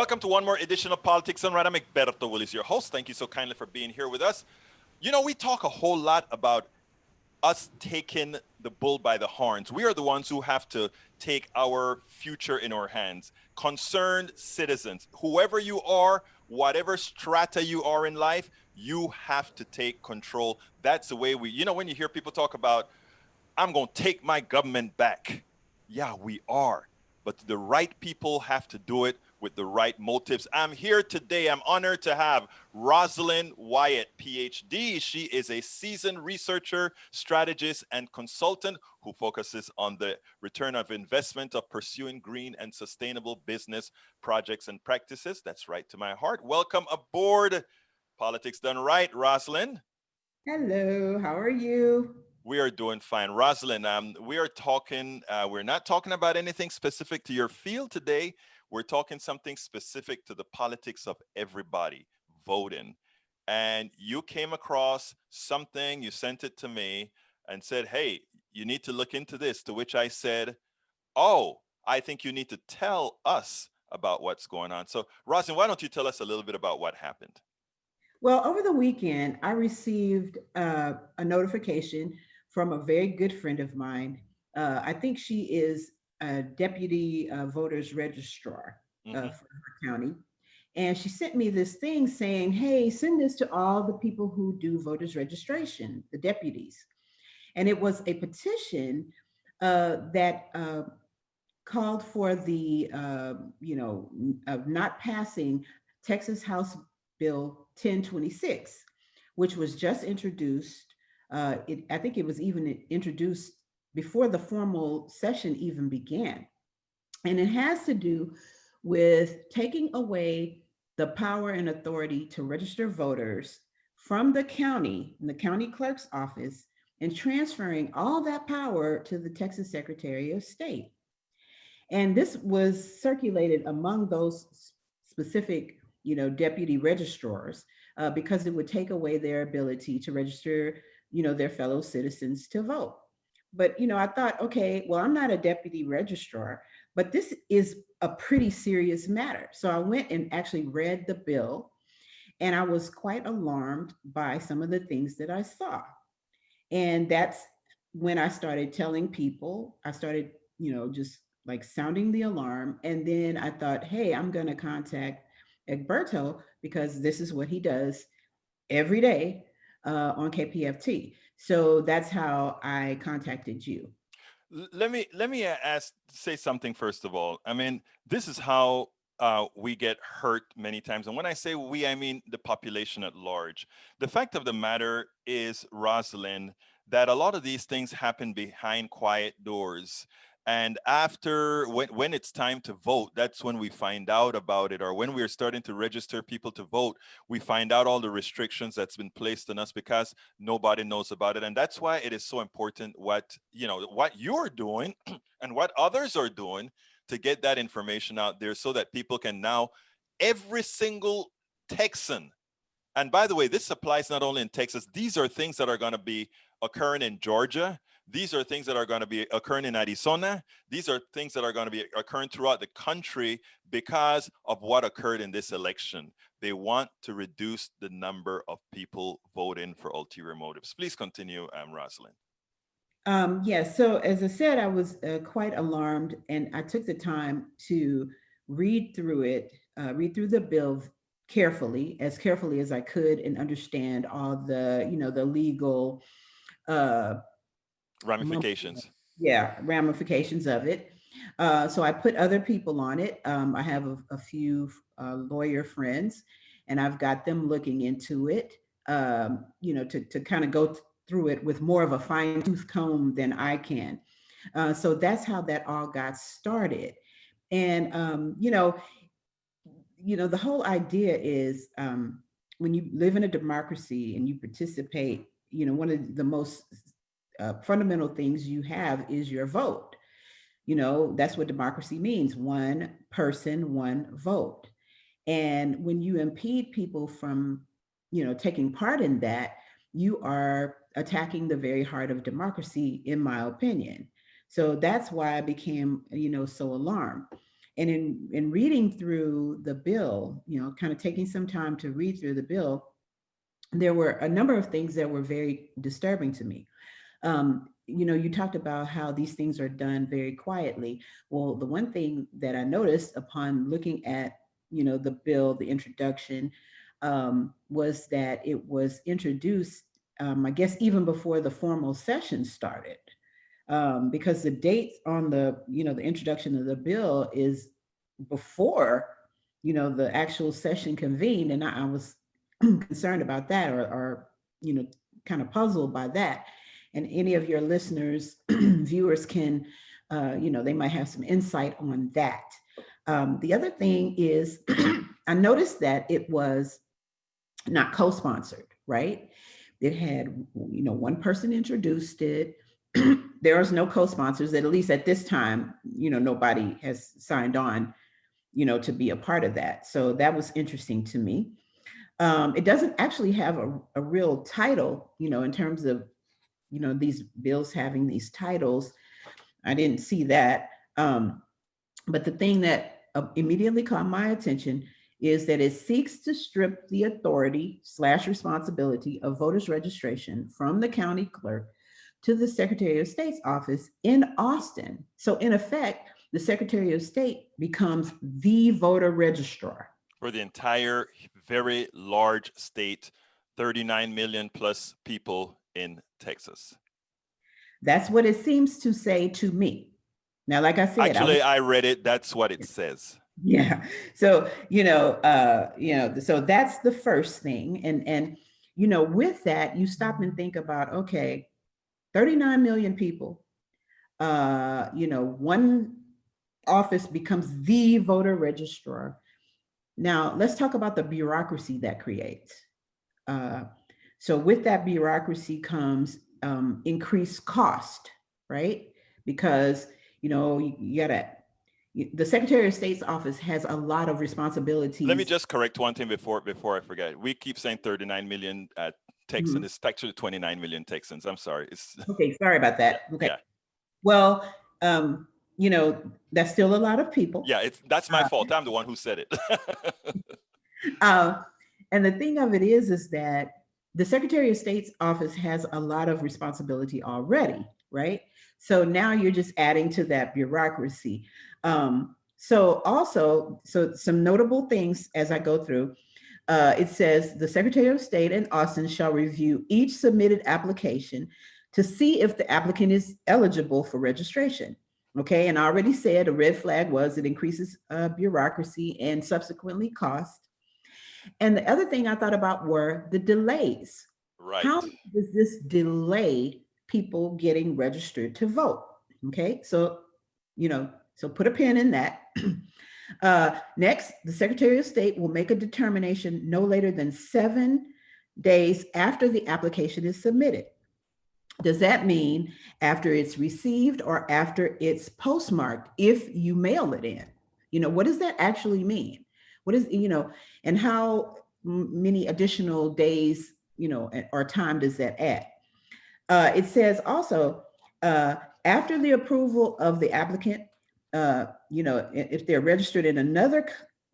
Welcome to one more edition of Politics Done Right. I'm Egberto Willis, your host. Thank you so kindly for being here with us. You know, we talk a whole lot about us taking the bull by the horns. We are the ones who have to take our future in our hands. Concerned citizens, whoever you are, whatever strata you are in life, you have to take control. That's the way when you hear people talk about, I'm going to take my government back. Yeah, we are. But the right people have to do it with the right motives. I'm here today. I'm honored to have Rosalind Wyatt, PhD. She is a seasoned researcher, strategist, and consultant who focuses on the return of investment of pursuing green and sustainable business projects and practices. That's right to my heart. Welcome aboard Politics Done Right, Rosalind. Hello, how are you? We are doing fine. Rosalind, we're not talking about anything specific to your field today. We're talking something specific to the politics of everybody, voting. And you came across something, you sent it to me and said, hey, you need to look into this. To which I said, oh, I think you need to tell us about what's going on. So, Rosalind, why don't you tell us a little bit about what happened? Well, over the weekend, I received a notification from a very good friend of mine. I think she is a deputy voters registrar Mm-hmm. for her county. And she sent me this thing saying, hey, send this to all the people who do voters registration, the deputies. And it was a petition that called for the, of not passing Texas House Bill 1026, which was just introduced. I think it was even introduced before the formal session even began. And it has to do with taking away the power and authority to register voters from the county, in the county clerk's office, and transferring all that power to the Texas Secretary of State. And this was circulated among those specific, deputy registrars, because it would take away their ability to register, their fellow citizens to vote. But I thought, okay, well, I'm not a deputy registrar, but this is a pretty serious matter. So I went and actually read the bill, and I was quite alarmed by some of the things that I saw. And that's when I started telling people. I started, just like sounding the alarm. And then I thought, hey, I'm going to contact Egberto because this is what he does every day on KPFT. So that's how I contacted you. Say something first of all. I mean, this is how we get hurt many times, and when I say we, I mean the population at large. The fact of the matter is, Rosalind, that a lot of these things happen behind quiet doors. And after, when it's time to vote, that's when we find out about it, or when we're starting to register people to vote, we find out all the restrictions that's been placed on us because nobody knows about it. And that's why it is so important what you're doing and what others are doing to get that information out there so that people can now, every single Texan, and by the way, this applies not only in Texas, these are things that are going to be occurring in Georgia. These are things that are going to be occurring in Arizona. These are things that are going to be occurring throughout the country because of what occurred in this election. They want to reduce the number of people voting for ulterior motives. Please continue, Rosalind. So as I said, I was quite alarmed, and I took the time to read through it, read through the bill carefully as I could, and understand all the, the legal uh, Ramifications. ramifications of it. So I put other people on it. I have a few lawyer friends, and I've got them looking into it, to kind of go through it with more of a fine tooth comb than I can. So that's how that all got started. And, the whole idea is, when you live in a democracy and you participate, one of the most fundamental things you have is your vote. That's what democracy means: one person, one vote. And when you impede people from, taking part in that, you are attacking the very heart of democracy, in my opinion. So that's why I became, so alarmed. And in reading through the bill, kind of taking some time to read through the bill, there were a number of things that were very disturbing to me. You talked about how these things are done very quietly. Well, the one thing that I noticed upon looking at, the bill, the introduction, was that it was introduced, I guess, even before the formal session started, because the dates on the introduction of the bill is before, the actual session convened, and I was concerned about that, or you know, kind of puzzled by that. And any of your listeners, viewers can, they might have some insight on that. The other thing is, I noticed that it was not co-sponsored, right? It had, one person introduced it. There was no co-sponsors, at least at this time, nobody has signed on, to be a part of that. So that was interesting to me. It doesn't actually have a real title, in terms of, these bills having these titles. I didn't see that. But the thing that immediately caught my attention is that it seeks to strip the authority / responsibility of voters registration from the county clerk to the Secretary of State's office in Austin. So in effect, the Secretary of State becomes the voter registrar for the entire very large state, 39 million plus people in Texas. That's what it seems to say to me. Now, like I said, actually, I read it. That's what it says. Yeah. So, so that's the first thing. And, with that, you stop and think about, okay, 39 million people, one office becomes the voter registrar. Now, let's talk about the bureaucracy that creates. So with that bureaucracy comes increased cost, right? Because, you gotta, the Secretary of State's office has a lot of responsibilities. Let me just correct one thing before I forget. We keep saying 39 million Texans. Mm-hmm. It's actually 29 million Texans. I'm sorry. Okay, sorry about that. Yeah, okay. Yeah. Well, that's still a lot of people. Yeah, that's my fault. I'm the one who said it. And the thing of it is that the Secretary of State's office has a lot of responsibility already, right? So now you're just adding to that bureaucracy. So some notable things as I go through. It says the Secretary of State in Austin shall review each submitted application to see if the applicant is eligible for registration. Okay, and I already said a red flag was it increases bureaucracy and subsequently cost. And the other thing I thought about were the delays. Right. How does this delay people getting registered to vote? Okay, so put a pin in that. Next, the Secretary of State will make a determination no later than 7 days after the application is submitted. Does that mean after it's received or after it's postmarked if you mail it in? What does that actually mean? What is, and how many additional days, or time does that add? It says also, after the approval of the applicant, if they're registered in another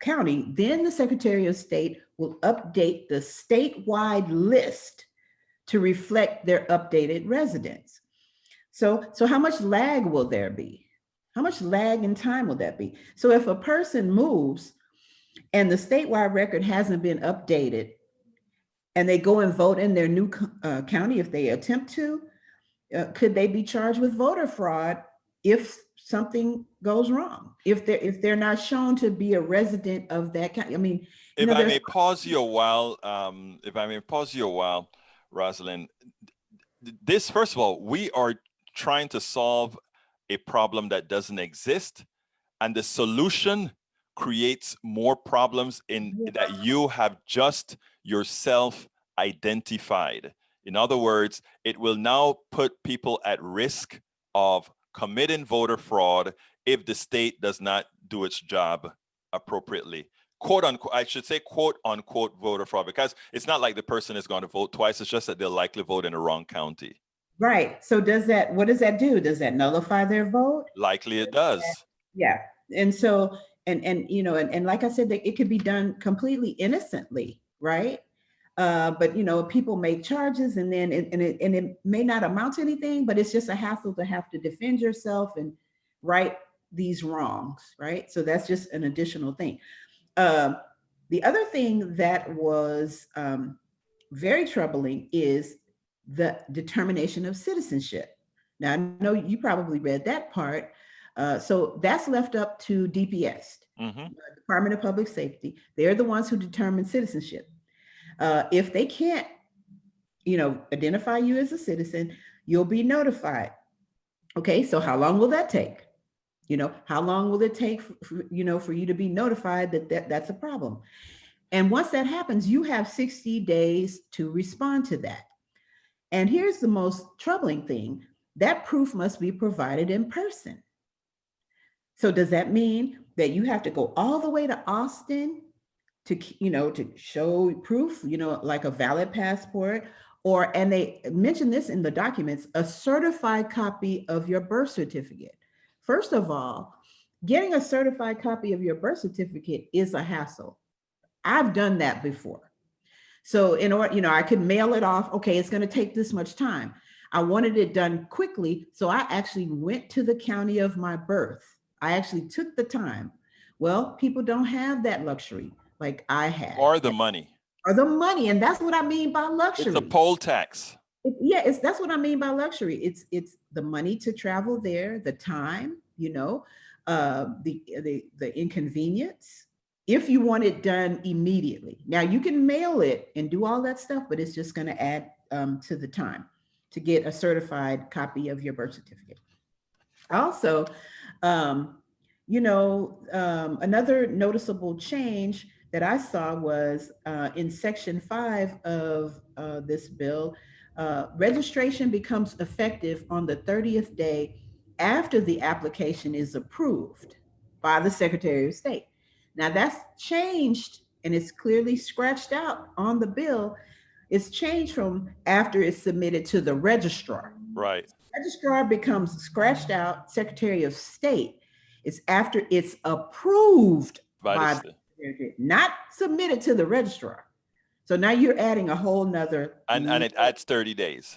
county, then the Secretary of State will update the statewide list to reflect their updated residents. So how much lag will there be? How much lag in time will that be? So if a person moves and the statewide record hasn't been updated and they go and vote in their new county, if they attempt to, could they be charged with voter fraud if something goes wrong? If they're not shown to be a resident of that county? I mean, if I may pause you a while, Rosalind, this, first of all, we are trying to solve a problem that doesn't exist, and the solution creates more problems that you have just yourself identified. In other words, it will now put people at risk of committing voter fraud if the state does not do its job appropriately. Quote unquote, I should say quote unquote voter fraud, because it's not like the person is going to vote twice. It's just that they'll likely vote in the wrong county. Right. So what does that do? Does that nullify their vote? Likely it does. Yeah. And so, and like I said, that it could be done completely innocently, right? But people make charges, and then it may not amount to anything, but it's just a hassle to have to defend yourself and right these wrongs, right? So that's just an additional thing. Um, the other thing that was very troubling is the determination of citizenship. Now, I know you probably read that part. So that's left up to DPS, Mm-hmm. Department of Public Safety. They're the ones who determine citizenship. If they can't, identify you as a citizen, you'll be notified. Okay, so how long will that take? How long will it take for you to be notified that's a problem? And once that happens, you have 60 days to respond to that. And here's the most troubling thing: that proof must be provided in person. So does that mean that you have to go all the way to Austin to show proof, like a valid passport? Or, and they mention this in the documents, a certified copy of your birth certificate. First of all, getting a certified copy of your birth certificate is a hassle. I've done that before. So in order, I could mail it off. Okay, it's going to take this much time. I wanted it done quickly. So I actually went to the county of my birth. I actually took the time. Well, people don't have that luxury like I had, Or the money. or the money. And that's what I mean by It's a luxury. poll tax. Yeah, that's what I mean by luxury. It's the money to travel there, the time, the inconvenience. If you want it done immediately, now you can mail it and do all that stuff, but it's just going to add to the time to get a certified copy of your birth certificate. Also, another noticeable change that I saw was in Section 5 of this bill. Registration becomes effective on the 30th day after the application is approved by the Secretary of State. Now that's changed, and it's clearly scratched out on the bill. It's changed from after it's submitted to the registrar. Right. Registrar becomes scratched out. Secretary of State is after it's approved By the by the Secretary, not submitted to the registrar. So now you're adding a whole nother. and it adds 30 days.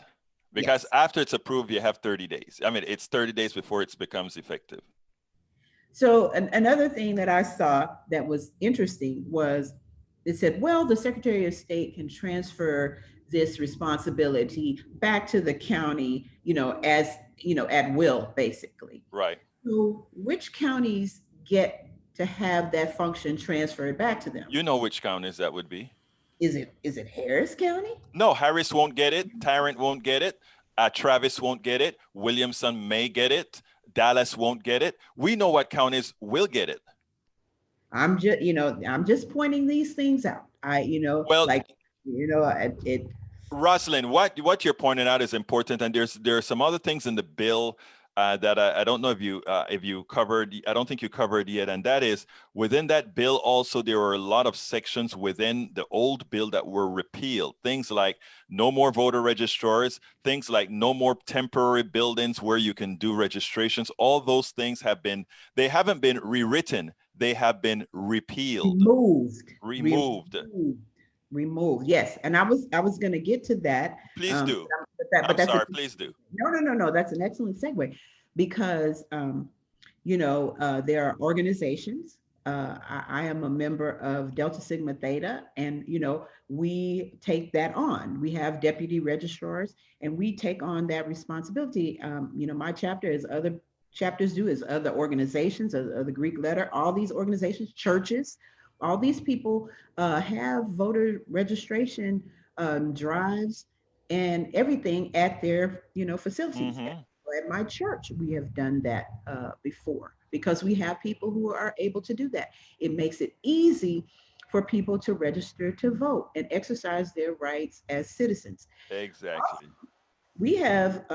Because Yes. after it's approved, you have 30 days. I mean, it's 30 days before it becomes effective. So another thing that I saw that was interesting was it said, well, the Secretary of State can transfer this responsibility back to the county, as at will, basically. Right. So which counties get to have that function transferred back to them? You know which counties that would be. Is it Harris County? No, Harris won't get it. Tarrant won't get it. Travis won't get it. Williamson may get it. Dallas won't get it. We know what counties will get it. I'm just pointing these things out. Well, it. Rosalind, what you're pointing out is important, and there are some other things in the bill that I don't know if you covered. I don't think you covered yet, and that is within that bill. Also, there were a lot of sections within the old bill that were repealed. Things like no more voter registrars, things like no more temporary buildings where you can do registrations. All those things they haven't been rewritten. They have been repealed. Removed. Yes, and I was going to get to that. Please do. But that's sorry. Please do. No. That's an excellent segue, because there are organizations. I am a member of Delta Sigma Theta, and we take that on. We have deputy registrars, and we take on that responsibility. My chapter, as other chapters do, as other organizations of the Greek letter, all these organizations, churches, all these people have voter registration drives and everything at their facilities. Mm-hmm. At my church, we have done that before, because we have people who are able to do that. It makes it easy for people to register to vote and exercise their rights as citizens. Exactly. We have,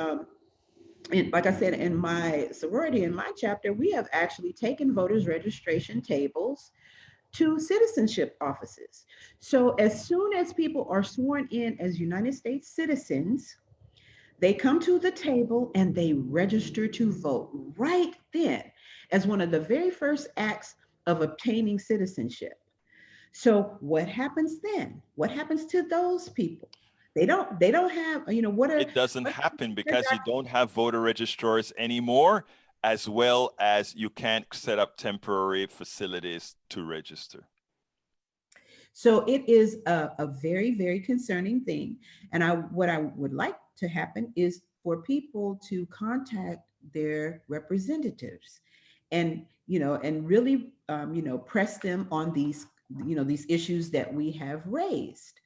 and like I said, in my sorority, in my chapter, we have actually taken voters registration tables to citizenship offices. So as soon as people are sworn in as United States citizens, they come to the table and they register to vote right then, as one of the very first acts of obtaining citizenship. So what happens then? What happens to those people? They don't have, It doesn't what happen because you don't have voter registrars anymore, as well as you can't set up temporary facilities to register. So it is a very, very concerning thing. And what I would like to happen is for people to contact their representatives and, and really, press them on these issues that we have raised.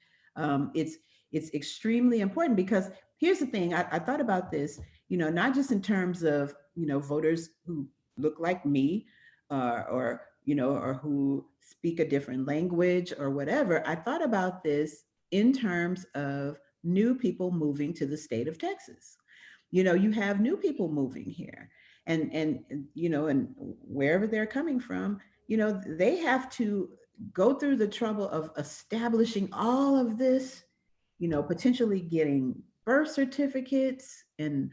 It's extremely important because here's the thing. I thought about this, not just in terms of, voters who look like me, or who speak a different language or whatever. I thought about this in terms of new people moving to the state of Texas. You have new people moving here, and wherever they're coming from, they have to go through the trouble of establishing all of this, potentially getting birth certificates and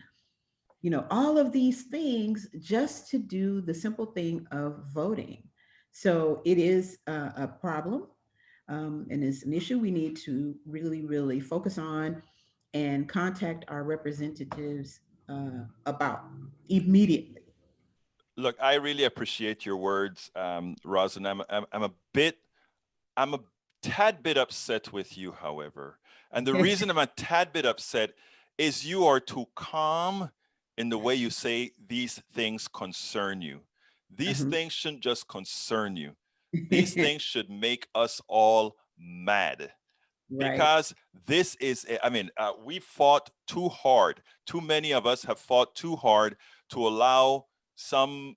all of these things just to do the simple thing of voting. So it is a problem, and it's an issue we need to really, really focus on and contact our representatives about immediately. Look, I really appreciate your words, Rosalind. I'm a tad bit upset with you, however. And the reason I'm a tad bit upset is you are too calm in the way you say these things concern you. These Uh-huh. things shouldn't just concern you. These things should make us all mad Right. because this is, I mean, we fought too hard. Too many of us have fought too hard to allow some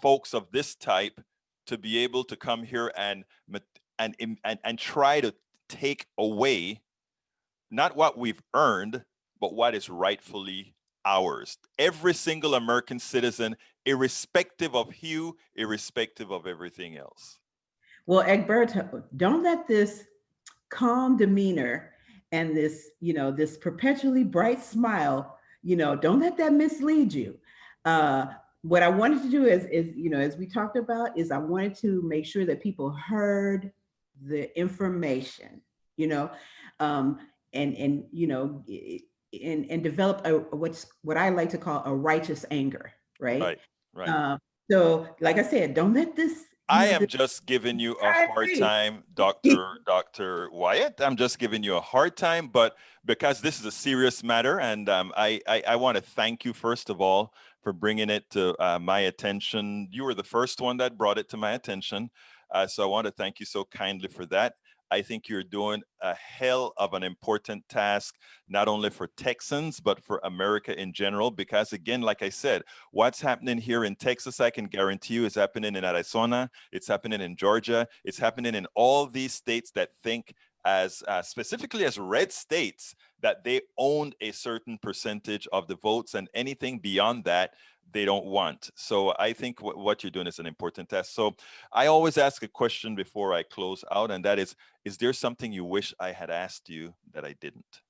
folks of this type to be able to come here and try to take away not what we've earned, but what is rightfully ours. Every single American citizen, irrespective of hue, irrespective of everything else. Well, Egberto, don't let this calm demeanor and this perpetually bright smile, don't let that mislead you. Uh, what I wanted to do is, as we talked about, is I wanted to make sure that people heard the information, you know, um, and and develop what I like to call a righteous anger, right? Right, right. Um, so, like I said, don't let this, I am this. just giving you a I hard agree. time, Dr. Wyatt. I'm just giving you a hard time, but because this is a serious matter, and I want to thank you first of all for bringing it to my attention. You were the first one that brought it to my attention, so I want to thank you so kindly for that. I think you're doing a hell of an important task, not only for Texans, but for America in general. Because, again, like I said, what's happening here in Texas, I can guarantee you, is happening in Arizona, it's happening in Georgia, it's happening in all these states that think, as specifically as red states, that they owned a certain percentage of the votes, and anything beyond that they don't want. So I think what you're doing is an important task. So I always ask a question before I close out, and that is there something you wish I had asked you that I didn't?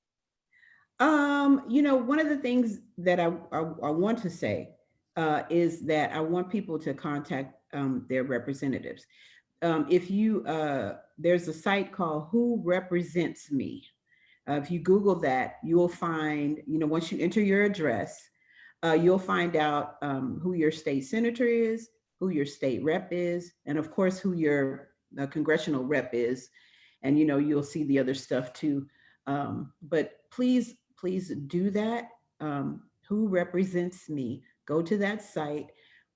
One of the things that I want to say is that I want people to contact their representatives. If you There's a site called Who Represents Me. If you Google that, you will find, once you enter your address, you'll find out who your state senator is, who your state rep is, and of course, who your congressional rep is. And, you'll see the other stuff too. But please do that. Who represents me? Go to that site,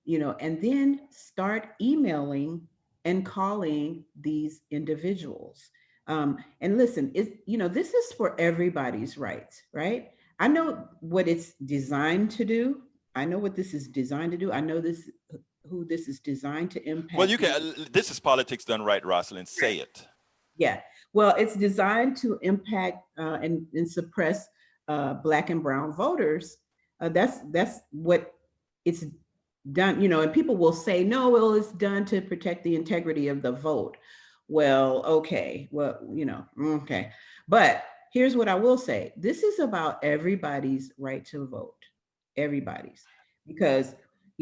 and then start emailing and calling these individuals. And listen, this is for everybody's rights, right? I know what it's designed to do. I know what this is designed to do. I know this who this is designed to Well, you impact. can. This is politics done right, Rosalind. Say it. Yeah. Well, it's designed to impact and suppress Black and Brown voters. That's what it's done. And people will say, no, well, it's done to protect the integrity of the vote. Well, okay. Well, okay. But here's what I will say. This is about everybody's right to vote. Everybody's. Because,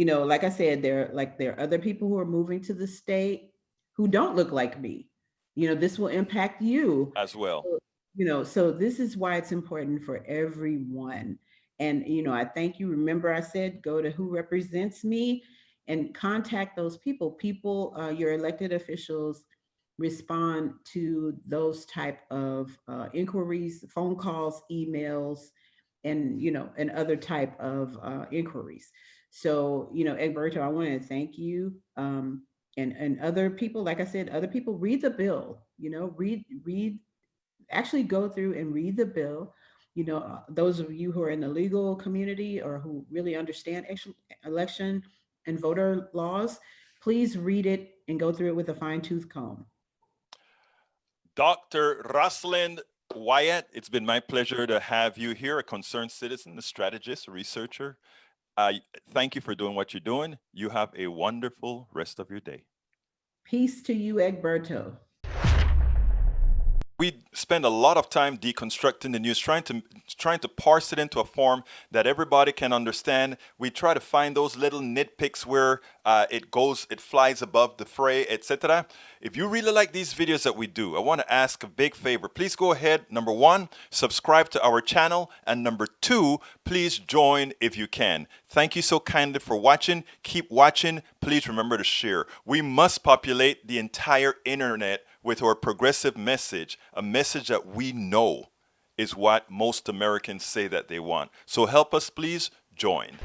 Like I said, there are other people who are moving to the state who don't look like me. This will impact you. as well. So, so this is why it's important for everyone. And I thank you. Remember, I said go to who represents me and contact those people. Your elected officials respond to those type of inquiries, phone calls, emails, and other type of inquiries. So, Egberto, I want to thank you. And other people, like I said, other people read the bill, actually go through and read the bill. Those of you who are in the legal community or who really understand election and voter laws, please read it and go through it with a fine tooth comb. Dr. Rosalind Wyatt, it's been my pleasure to have you here, a concerned citizen, a strategist, a researcher. Thank you for doing what you're doing. You have a wonderful rest of your day. Peace to you, Egberto. We spend a lot of time deconstructing the news, trying to parse it into a form that everybody can understand. We try to find those little nitpicks where it flies above the fray, etc. If you really like these videos that we do, I want to ask a big favor. Please go ahead. Number one, subscribe to our channel, and number two, please join if you can. Thank you so kindly for watching. Keep watching. Please remember to share. We must populate the entire internet with our progressive message, a message that we know is what most Americans say that they want. So help us, please join.